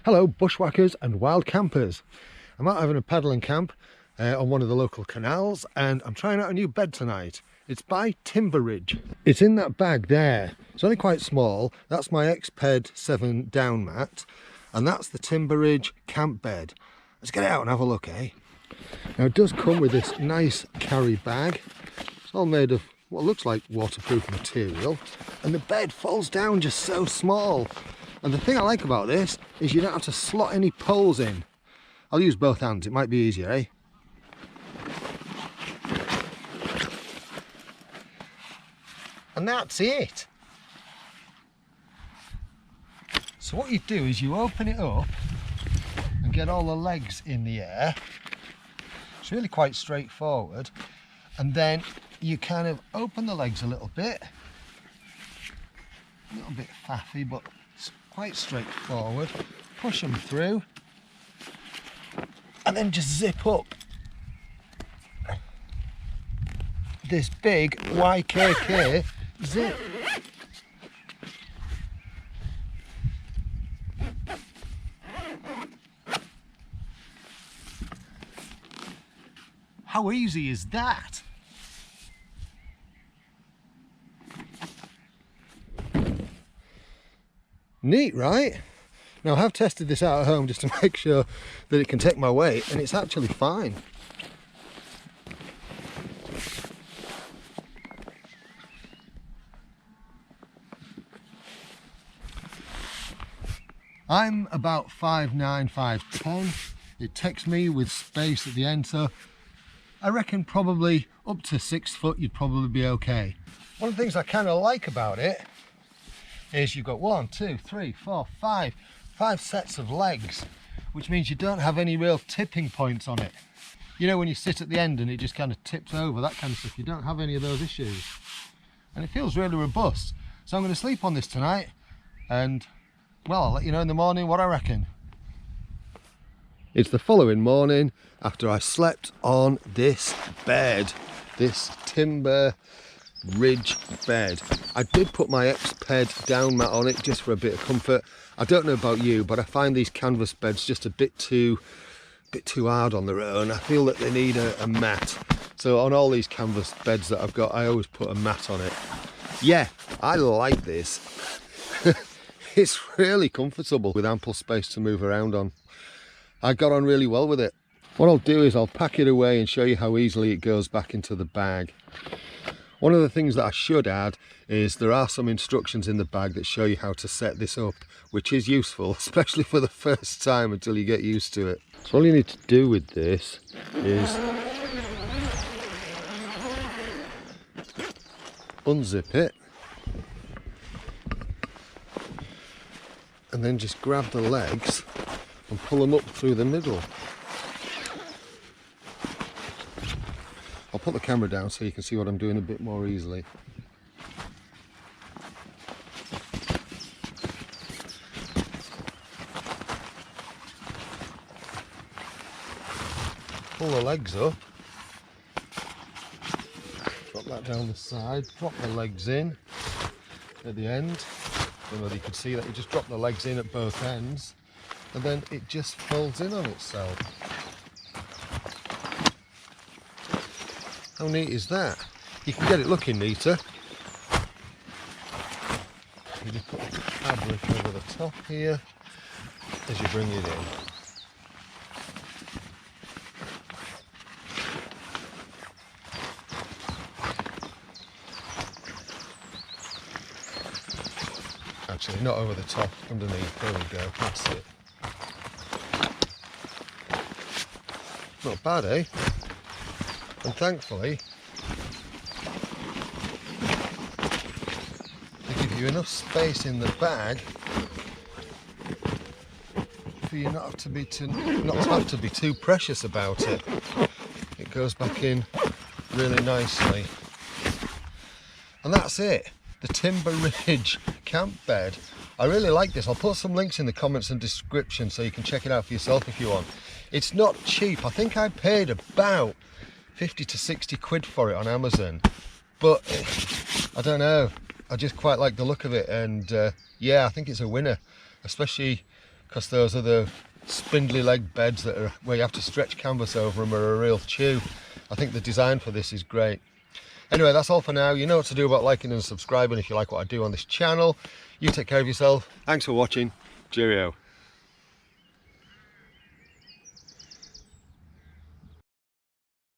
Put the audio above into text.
Hello bushwhackers and wild campers. I'm out having a paddling camp on one of the local canals, and I'm trying out a new bed tonight. It's by Timber Ridge. It's in that bag there. It's only quite small. That's my Exped 7 down mat, and that's the Timber Ridge camp bed. Let's get it out and have a look, eh? Now it does come with this nice carry bag. It's all made of what looks like waterproof material, and the bed folds down just so small. And the thing I like about this is you don't have to slot any poles in. I'll use both hands, it might be easier, eh? And that's it. So what you do is you open it up and get all the legs in the air. It's really quite straightforward. And then you kind of open the legs a little bit faffy, but it's quite straightforward. Push them through and then just zip up this big YKK zip. How easy is that? Neat, right? Now I have tested this out at home just to make sure that it can take my weight, and it's actually fine. I'm about 5'9", 5'10". It takes me with space at the end, so I reckon probably up to 6 foot you'd probably be okay. One of the things I kind of like about it is you've got 1, 2, 3, 4, 5 sets of legs, which means you don't have any real tipping points on it. You know, when you sit at the end and it just kind of tips over, that kind of stuff, you don't have any of those issues. And it feels really robust. So I'm going to sleep on this tonight, and well, I'll let you know in the morning what I reckon. It's the following morning after I slept on this bed, this Timber Ridge bed. I did put my Exped down mat on it just for a bit of comfort. I don't know about you, but I find these canvas beds just a bit too hard on their own. I feel that they need a mat. So on all these canvas beds that I've got, I always put a mat on it. Yeah, I like this. It's really comfortable with ample space to move around on. I got on really well with it. What I'll do is I'll pack it away and show you how easily it goes back into the bag. One of the things that I should add is there are some instructions in the bag that show you how to set this up, which is useful, especially for the first time until you get used to it. So all you need to do with this is unzip it and then just grab the legs and pull them up through the middle. I'll put the camera down so you can see what I'm doing a bit more easily. Pull the legs up, drop that down the side, drop the legs in at the end. I don't know whether you can see that, you just drop the legs in at both ends and then it just folds in on itself. How neat is that? You can get it looking neater. You just put the fabric over the top here as you bring it in. Actually, not over the top, underneath. There we go, that's it. Not bad, eh? And thankfully, they give you enough space in the bag for you not to have to be too precious about it. It goes back in really nicely. And that's it, the Timber Ridge camp bed. I really like this. I'll put some links in the comments and description so you can check it out for yourself if you want. It's not cheap. I think I paid about 50 to 60 quid for it on Amazon, but I don't know, I just quite like the look of it, and yeah, I think it's a winner, especially because those are the spindly leg beds that are where you have to stretch canvas over them are a real chew. I think the design for this is great. Anyway, that's all for now. You know what to do about liking and subscribing if you like what I do on this channel. You take care of yourself. Thanks for watching. Cheerio.